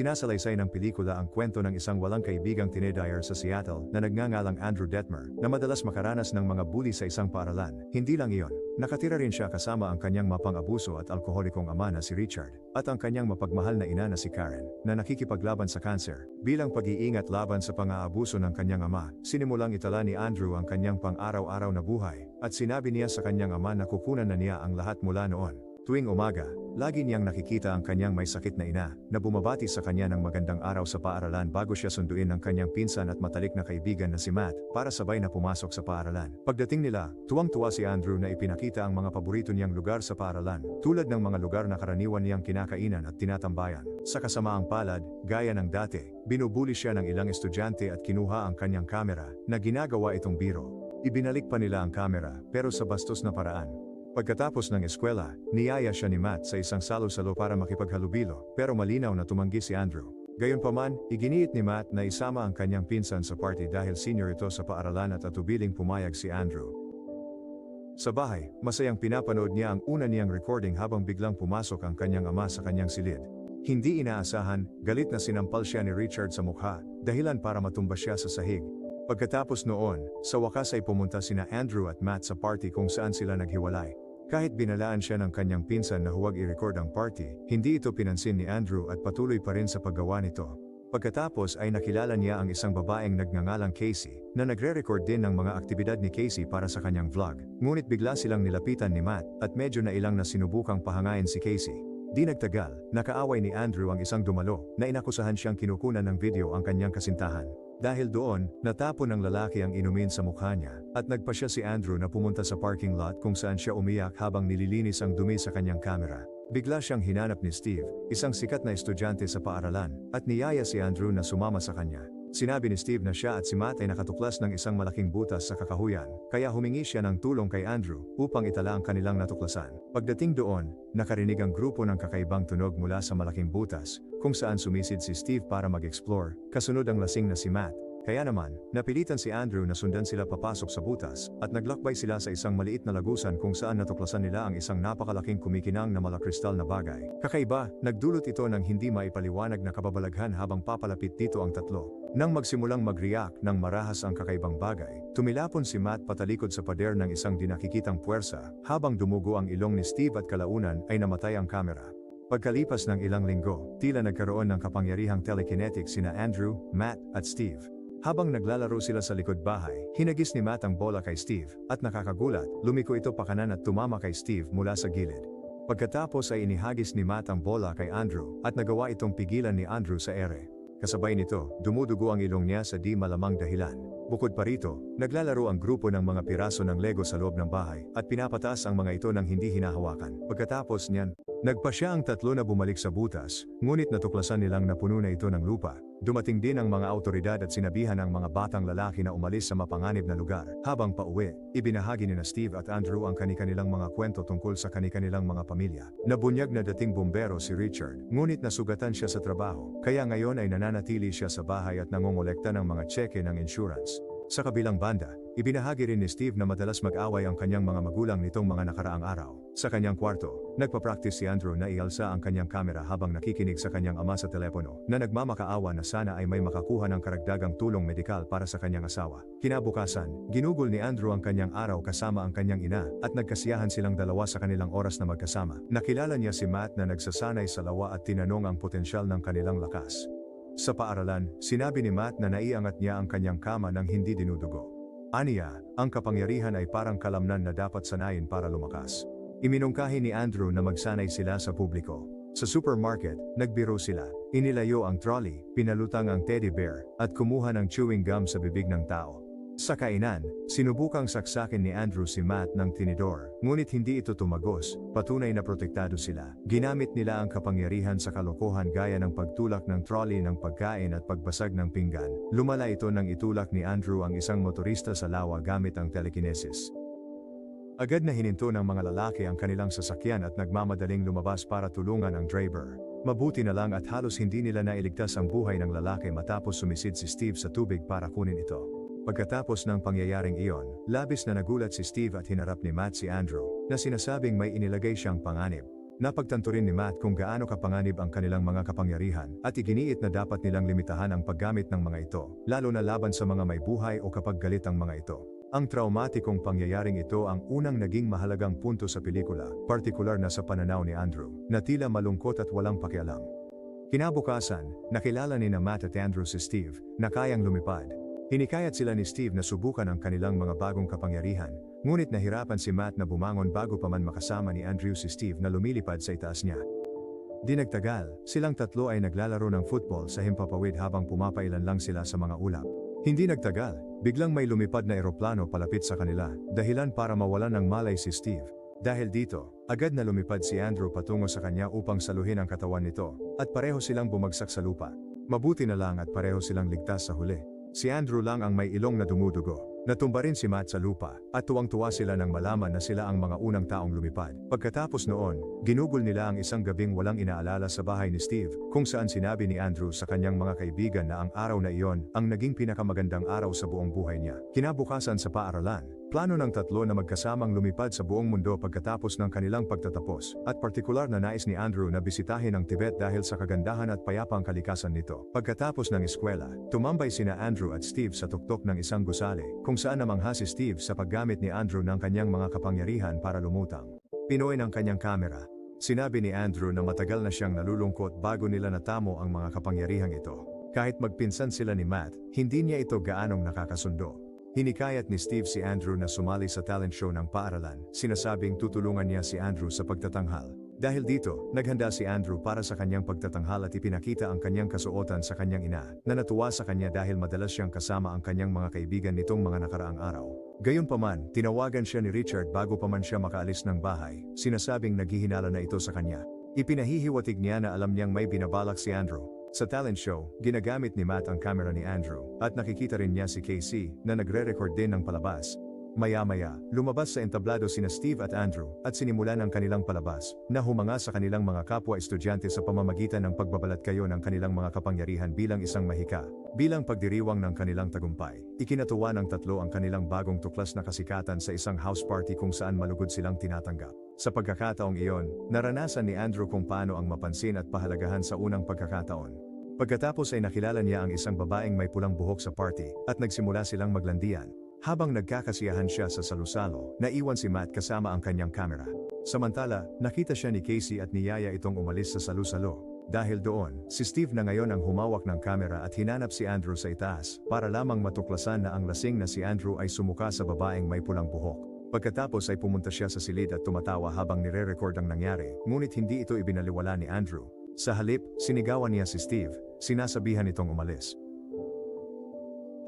Sinasalaysay ng pelikula ang kwento ng isang walang kaibigang teenager sa Seattle na nagngangalang Andrew Detmer na madalas makaranas ng mga bully sa isang paaralan. Hindi lang iyon, nakatira rin siya kasama ang kanyang mapang-abuso at alkoholikong ama na si Richard at ang kanyang mapagmahal na ina na si Karen na nakikipaglaban sa kanser. Bilang pag-iingat laban sa pang-aabuso ng kanyang ama, sinimulang itala ni Andrew ang kanyang pang-araw-araw na buhay at sinabi niya sa kanyang ama na kukunan na niya ang lahat mula noon. Tuwing umaga, lagi niyang nakikita ang kanyang may sakit na ina na bumabati sa kanya ng magandang araw sa paaralan bago siya sunduin ng kanyang pinsan at matalik na kaibigan na si Matt para sabay na pumasok sa paaralan. Pagdating nila, tuwang-tuwa si Andrew na ipinakita ang mga paborito niyang lugar sa paaralan, tulad ng mga lugar na karaniwan niyang kinakainan at tinatambayan. Sa kasamaang palad, gaya ng dati, binubuli siya ng ilang estudyante at kinuha ang kanyang kamera na ginagawa itong biro. Ibinalik pa nila ang kamera pero sa bastos na paraan. Pagkatapos ng eskwela, niyaya siya ni Matt sa isang salo-salo para makipaghalubilo, pero malinaw na tumanggi si Andrew. Gayunpaman, iginiit ni Matt na isama ang kanyang pinsan sa party dahil senior ito sa paaralan at atubiling pumayag si Andrew. Sa bahay, masayang pinapanood niya ang una niyang recording habang biglang pumasok ang kanyang ama sa kanyang silid. Hindi inaasahan, galit na sinampal siya ni Richard sa mukha, dahilan para matumba siya sa sahig. Pagkatapos noon, sa wakas ay pumunta sina Andrew at Matt sa party kung saan sila naghiwalay. Kahit binalaan siya ng kanyang pinsan na huwag i-record ang party, hindi ito pinansin ni Andrew at patuloy pa rin sa paggawa nito. Pagkatapos ay nakilala niya ang isang babaeng nagngangalang Casey, na nagre-record din ng mga aktibidad ni Casey para sa kanyang vlog. Ngunit bigla silang nilapitan ni Matt at medyo nailang na sinubukang pahangain si Casey. Di nagtagal, nakaaway ni Andrew ang isang dumalo na inakusahan siyang kinukunan ng video ang kanyang kasintahan. Dahil doon, natapon ng lalaki ang inumin sa mukha niya, at nagpa siya si Andrew na pumunta sa parking lot kung saan siya umiyak habang nililinis ang dumi sa kanyang kamera. Bigla siyang hinanap ni Steve, isang sikat na estudyante sa paaralan, at niyaya si Andrew na sumama sa kanya. Sinabi ni Steve na siya at si Matt ay nakatuklas ng isang malaking butas sa kakahuyan, kaya humingi siya ng tulong kay Andrew upang itala ang kanilang natuklasan. Pagdating doon, nakarinig ang grupo ng kakaibang tunog mula sa malaking butas, kung saan sumisid si Steve para mag-explore, kasunod ang lasing na si Matt. Kaya naman, napilitan si Andrew na sundan sila papasok sa butas, at naglakbay sila sa isang maliit na lagusan kung saan natuklasan nila ang isang napakalaking kumikinang na malakristal na bagay. Kakaiba, nagdulot ito ng hindi maipaliwanag na kababalaghan habang papalapit dito ang tatlo. Nang magsimulang mag-react ng marahas ang kakaibang bagay, tumilapon si Matt patalikod sa pader ng isang dinakikitang puwersa, habang dumugo ang ilong ni Steve at kalaunan ay namatay ang kamera. Pagkalipas ng ilang linggo, tila nagkaroon ng kapangyarihang telekinetic sina Andrew, Matt, at Steve. Habang naglalaro sila sa likod bahay, hinagis ni Matt ang bola kay Steve, at nakakagulat, lumiko ito pakanan at tumama kay Steve mula sa gilid. Pagkatapos ay inihagis ni Matt ang bola kay Andrew, at nagawa itong pigilan ni Andrew sa ere. Kasabay nito, dumudugo ang ilong niya sa di malamang dahilan. Bukod pa rito, naglalaro ang grupo ng mga piraso ng Lego sa loob ng bahay, at pinapataas ang mga ito ng hindi hinahawakan. Pagkatapos niyan, nagpa siya ang tatlo na bumalik sa butas, ngunit natuklasan nilang napuno na ito ng lupa. Dumating din ang mga autoridad at sinabihan ang mga batang lalaki na umalis sa mapanganib na lugar. Habang pauwi, ibinahagi ni Steve at Andrew ang kani-kanilang mga kwento tungkol sa kani-kanilang mga pamilya. Nabunyag na dating bumbero si Richard, ngunit nasugatan siya sa trabaho, kaya ngayon ay nananatili siya sa bahay at nangongolekta ng mga tseke ng insurance. Sa kabilang banda, ibinahagi rin ni Steve na madalas mag-away ang kanyang mga magulang nitong mga nakaraang araw. Sa kanyang kwarto, nagpa-practice si Andrew na ialsa ang kanyang kamera habang nakikinig sa kanyang ama sa telepono, na nagmamakaawa na sana ay may makakuha ng karagdagang tulong medikal para sa kanyang asawa. Kinabukasan, ginugol ni Andrew ang kanyang araw kasama ang kanyang ina, at nagkasiyahan silang dalawa sa kanilang oras na magkasama. Nakilala niya si Matt na nagsasanay sa lawa at tinanong ang potensyal ng kanilang lakas. Sa paaralan, sinabi ni Matt na naiangat niya ang kanyang kama nang hindi dinudugo. Aniya, ang kapangyarihan ay parang kalamnan na dapat sanayin para lumakas. Iminungkahi ni Andrew na magsanay sila sa publiko. Sa supermarket, nagbiro sila. Inilayo ang trolley, pinalutang ang teddy bear, at kumuha ng chewing gum sa bibig ng tao. Sa kainan, sinubukang saksakin ni Andrew si Matt ng tinidor, ngunit hindi ito tumagos, patunay na protektado sila. Ginamit nila ang kapangyarihan sa kalokohan gaya ng pagtulak ng trolley ng pagkain at pagbasag ng pinggan. Lumala ito nang itulak ni Andrew ang isang motorista sa lawa gamit ang telekinesis. Agad na hininto ng mga lalaki ang kanilang sasakyan at nagmamadaling lumabas para tulungan ang driver. Mabuti na lang at halos hindi nila nailigtas ang buhay ng lalaki matapos sumisid si Steve sa tubig para kunin ito. Pagkatapos ng pangyayaring iyon, labis na nagulat si Steve at hinarap ni Matt si Andrew, na sinasabing may inilagay siyang panganib. Napagtanto rin ni Matt kung gaano kapanganib ang kanilang mga kapangyarihan at iginiit na dapat nilang limitahan ang paggamit ng mga ito, lalo na laban sa mga may buhay o kapag galit ang mga ito. Ang traumatikong pangyayaring ito ang unang naging mahalagang punto sa pelikula, partikular na sa pananaw ni Andrew, na tila malungkot at walang pakialam. Kinabukasan, nakilala ni Matt at Andrew si Steve, na kayang lumipad. Hinikayat sila ni Steve na subukan ang kanilang mga bagong kapangyarihan, ngunit nahirapan si Matt na bumangon bago pa man makasama ni Andrew si Steve na lumilipad sa itaas niya. Di nagtagal, silang tatlo ay naglalaro ng football sa himpapawid habang pumapailan lang sila sa mga ulap. Hindi nagtagal, biglang may lumipad na eroplano palapit sa kanila, dahilan para mawalan ng malay si Steve. Dahil dito, agad na lumipad si Andrew patungo sa kanya upang saluhin ang katawan nito, at pareho silang bumagsak sa lupa. Mabuti na lang at pareho silang ligtas sa huli. Si Andrew lang ang may ilong na dumudugo. Natumba rin si Matt sa lupa, at tuwang-tuwa sila nang malaman na sila ang mga unang taong lumipad. Pagkatapos noon, ginugol nila ang isang gabing walang inaalala sa bahay ni Steve, kung saan sinabi ni Andrew sa kanyang mga kaibigan na ang araw na iyon ang naging pinakamagandang araw sa buong buhay niya. Kinabukasan sa paaralan, plano ng tatlo na magkasamang lumipad sa buong mundo pagkatapos ng kanilang pagtatapos, at partikular na nais ni Andrew na bisitahin ang Tibet dahil sa kagandahan at payapang kalikasan nito. Pagkatapos ng eskwela, tumambay sina Andrew at Steve sa tuktok ng isang gusali, kung saan namangha si Steve sa paggamit ni Andrew ng kanyang mga kapangyarihan para lumutang. Pinoy ng kanyang kamera. Sinabi ni Andrew na matagal na siyang nalulungkot bago nila natamo ang mga kapangyarihang ito. Kahit magpinsan sila ni Matt, hindi niya ito gaanong nakakasundo. Hinikayat ni Steve si Andrew na sumali sa talent show ng paaralan, sinasabing tutulungan niya si Andrew sa pagtatanghal. Dahil dito, naghanda si Andrew para sa kanyang pagtatanghal at ipinakita ang kanyang kasuotan sa kanyang ina, na natuwa sa kanya dahil madalas siyang kasama ang kanyang mga kaibigan nitong mga nakaraang araw. Gayunpaman, tinawagan siya ni Richard bago pa man siya makaalis ng bahay, sinasabing naghihinala na ito sa kanya. Ipinahihiwatig niya na alam niyang may binabalak si Andrew. Sa talent show, ginagamit ni Matt ang camera ni Andrew, at nakikita rin niya si Casey, na nagre-record din ng palabas. Maya-maya, lumabas sa entablado sina Steve at Andrew, at sinimulan ang kanilang palabas, na humanga sa kanilang mga kapwa-estudyante sa pamamagitan ng pagbabalat kayo ng kanilang mga kapangyarihan bilang isang mahika. Bilang pagdiriwang ng kanilang tagumpay, ikinatuwa ng tatlo ang kanilang bagong tuklas na kasikatan sa isang house party kung saan malugod silang tinatanggap. Sa pagkakataong iyon, naranasan ni Andrew kung paano ang mapansin at pahalagahan sa unang pagkakataon. Pagkatapos ay nakilala niya ang isang babaeng may pulang buhok sa party, at nagsimula silang maglandian. Habang nagkakasiyahan siya sa salusalo, naiwan si Matt kasama ang kanyang kamera. Samantala, nakita siya ni Casey at niyaya itong umalis sa salusalo. Dahil doon, si Steve na ngayon ang humawak ng kamera at hinanap si Andrew sa itaas, para lamang matuklasan na ang lasing na si Andrew ay sumuka sa babaeng may pulang buhok. Pagkatapos ay pumunta siya sa silid at tumatawa habang nire-record ang nangyari, ngunit hindi ito ibinaliwala ni Andrew. Sa halip, sinigawan niya si Steve, sinasabihan itong umalis.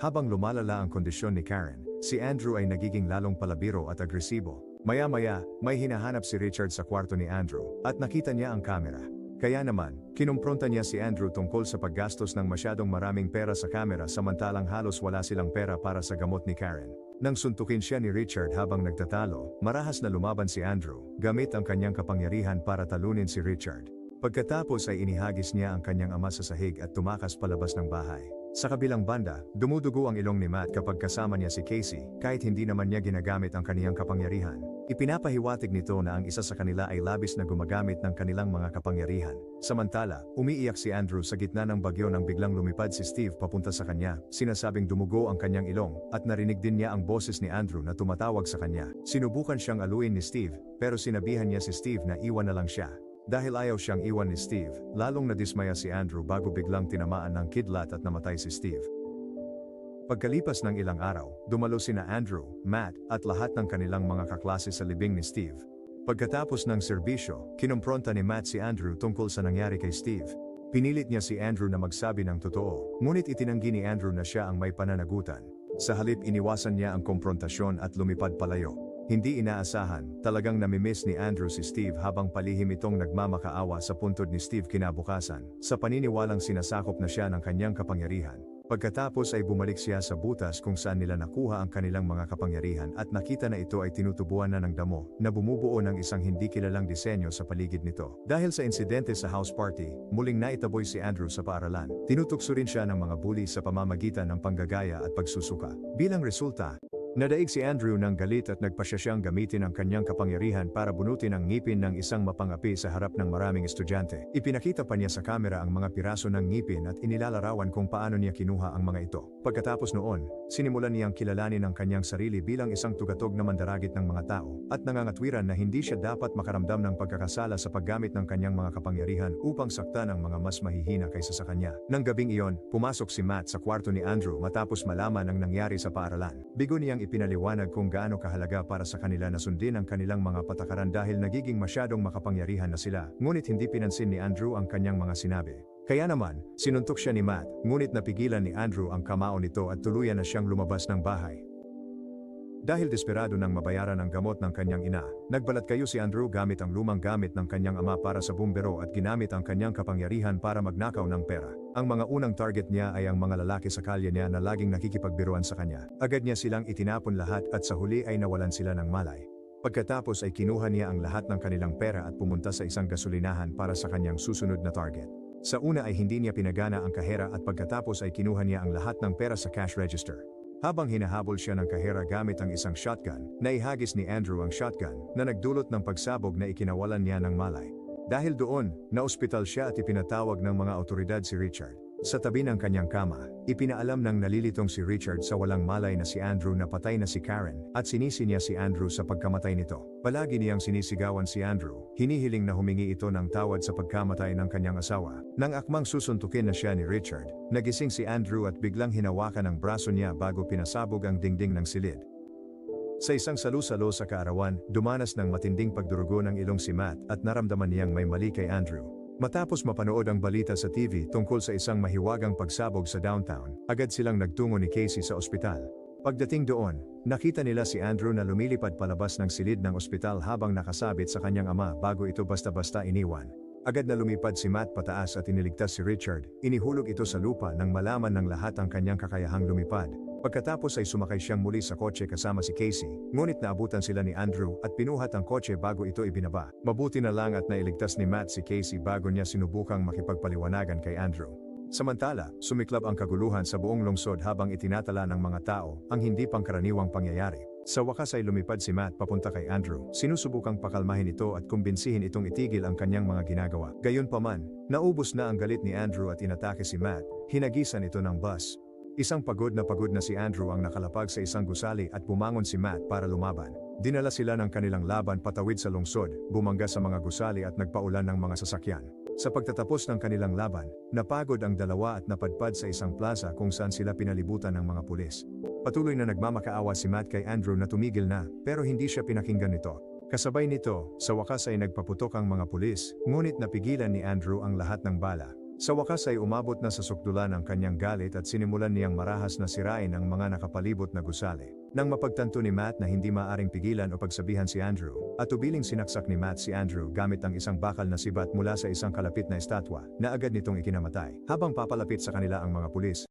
Habang lumalala ang kondisyon ni Karen, si Andrew ay nagiging lalong palabiro at agresibo. Maya-maya, may hinahanap si Richard sa kwarto ni Andrew, at nakita niya ang kamera. Kaya naman, kinumpronta niya si Andrew tungkol sa paggastos ng masyadong maraming pera sa kamera samantalang halos wala silang pera para sa gamot ni Karen. Nang suntukin siya ni Richard habang nagtatalo, marahas na lumaban si Andrew, gamit ang kanyang kapangyarihan para talunin si Richard. Pagkatapos ay inihagis niya ang kanyang ama sa sahig at tumakas palabas ng bahay. Sa kabilang banda, dumudugo ang ilong ni Matt kapag kasama niya si Casey, kahit hindi naman niya ginagamit ang kaniyang kapangyarihan. Ipinapahiwatig nito na ang isa sa kanila ay labis na gumagamit ng kanilang mga kapangyarihan. Samantala, umiiyak si Andrew sa gitna ng bagyo nang biglang lumipad si Steve papunta sa kanya, sinasabing dumugo ang kanyang ilong, at narinig din niya ang boses ni Andrew na tumatawag sa kanya. Sinubukan siyang aluin ni Steve, pero sinabihan niya si Steve na iwan na lang siya. Dahil ayaw siyang iwan ni Steve, lalong nadismaya si Andrew bago biglang tinamaan ng kidlat at namatay si Steve. Pagkalipas ng ilang araw, dumalo sina Andrew, Matt, at lahat ng kanilang mga kaklase sa libing ni Steve. Pagkatapos ng serbisyo, kinumpronta ni Matt si Andrew tungkol sa nangyari kay Steve. Pinilit niya si Andrew na magsabi ng totoo, ngunit itinanggi ni Andrew na siya ang may pananagutan. Sa halip iniwasan niya ang komprontasyon at lumipad palayo. Hindi inaasahan, talagang namimiss ni Andrew si Steve habang palihim itong nagmamakaawa sa puntod ni Steve kinabukasan, sa paniniwalang sinasakop na siya ng kanyang kapangyarihan. Pagkatapos ay bumalik siya sa butas kung saan nila nakuha ang kanilang mga kapangyarihan at nakita na ito ay tinutubuan na ng damo, na bumubuo ng isang hindi kilalang disenyo sa paligid nito. Dahil sa insidente sa house party, muling naitaboy si Andrew sa paaralan. Tinutukso rin siya ng mga bully sa pamamagitan ng panggagaya at pagsusuka. Bilang resulta, Nadaig si Andrew ng galit at nagpasya siyang gamitin ang kanyang kapangyarihan para bunutin ang ngipin ng isang mapangapi sa harap ng maraming estudyante. Ipinakita pa niya sa kamera ang mga piraso ng ngipin at inilalarawan kung paano niya kinuha ang mga ito. Pagkatapos noon, sinimulan niyang kilalanin ang kanyang sarili bilang isang tugatog na mandaragit ng mga tao at nangangatwiran na hindi siya dapat makaramdam ng pagkakasala sa paggamit ng kanyang mga kapangyarihan upang saktan ang mga mas mahihina kaysa sa kanya. Nang gabing iyon, pumasok si Matt sa kwarto ni Andrew matapos malaman ang nangyari sa paaralan. Bigo niyang ipinaliwanag kung gaano kahalaga para sa kanila na sundin ang kanilang mga patakaran dahil nagiging masyadong makapangyarihan na sila, ngunit hindi pinansin ni Andrew ang kanyang mga sinabi. Kaya naman, sinuntok siya ni Matt, ngunit napigilan ni Andrew ang kamao nito at tuluyan na siyang lumabas ng bahay. Dahil desperado nang mabayaran ang gamot ng kanyang ina, nagbalat kayo si Andrew gamit ang lumang gamit ng kanyang ama para sa bumbero at ginamit ang kanyang kapangyarihan para magnakaw ng pera. Ang mga unang target niya ay ang mga lalaki sa kalye niya na laging nakikipagbiruan sa kanya. Agad niya silang itinapon lahat at sa huli ay nawalan sila ng malay. Pagkatapos ay kinuha niya ang lahat ng kanilang pera at pumunta sa isang gasolinahan para sa kanyang susunod na target. Sa una ay hindi niya pinagana ang kahera at pagkatapos ay kinuha niya ang lahat ng pera sa cash register. Habang hinahabol siya ng kahera gamit ang isang shotgun, naihagis ni Andrew ang shotgun na nagdulot ng pagsabog na ikinawalan niya ng malay. Dahil doon, naospital siya at ipinatawag ng mga otoridad si Richard. Sa tabi ng kanyang kama, ipinaalam ng nalilitong si Richard sa walang malay na si Andrew na patay na si Karen at sinisi niya si Andrew sa pagkamatay nito. Palagi niyang sinisigawan si Andrew, hinihiling na humingi ito ng tawad sa pagkamatay ng kanyang asawa. Nang akmang susuntukin na siya ni Richard, nagising si Andrew at biglang hinawakan ang braso niya bago pinasabog ang dingding ng silid. Sa isang salu-salo sa kaarawan, dumanas ng matinding pagdurugo ng ilong si Matt at naramdaman niyang may mali kay Andrew. Matapos mapanood ang balita sa TV tungkol sa isang mahiwagang pagsabog sa downtown, agad silang nagtungo ni Casey sa ospital. Pagdating doon, nakita nila si Andrew na lumilipad palabas ng silid ng ospital habang nakasabit sa kanyang ama bago ito basta-basta iniwan. Agad na lumipad si Matt pataas at iniligtas si Richard, inihulog ito sa lupa nang malaman ng lahat ang kanyang kakayahang lumipad. Pagkatapos ay sumakay siyang muli sa kotse kasama si Casey, ngunit naabutan sila ni Andrew at pinuhat ang kotse bago ito ibinaba. Mabuti na lang at nailigtas ni Matt si Casey bago niya sinubukang makipagpaliwanagan kay Andrew. Samantala, sumiklab ang kaguluhan sa buong lungsod habang itinatala ng mga tao ang hindi pangkaraniwang pangyayari. Sa wakas ay lumipad si Matt papunta kay Andrew, sinusubukang pakalmahin ito at kumbinsihin itong itigil ang kanyang mga ginagawa. Gayunpaman, naubos na ang galit ni Andrew at inatake si Matt, hinagisan ito ng bus. Isang pagod na si Andrew ang nakalapag sa isang gusali at bumangon si Matt para lumaban. Dinala sila ng kanilang laban patawid sa lungsod, bumangga sa mga gusali at nagpaulan ng mga sasakyan. Sa pagtatapos ng kanilang laban, napagod ang dalawa at napadpad sa isang plaza kung saan sila pinalibutan ng mga pulis. Patuloy na nagmamakaawa si Matt kay Andrew na tumigil na, pero hindi siya pinakinggan nito. Kasabay nito, sa wakas ay nagpaputok ang mga pulis, ngunit napigilan ni Andrew ang lahat ng bala. Sa wakas ay umabot na sa sukdulan ang kanyang galit at sinimulan niyang marahas na sirain ang mga nakapalibot na gusali. Nang mapagtanto ni Matt na hindi maaring pigilan o pagsabihan si Andrew, at tubiling sinaksak ni Matt si Andrew gamit ang isang bakal na sibat mula sa isang kalapit na estatwa, na agad nitong ikinamatay. Habang papalapit sa kanila ang mga pulis,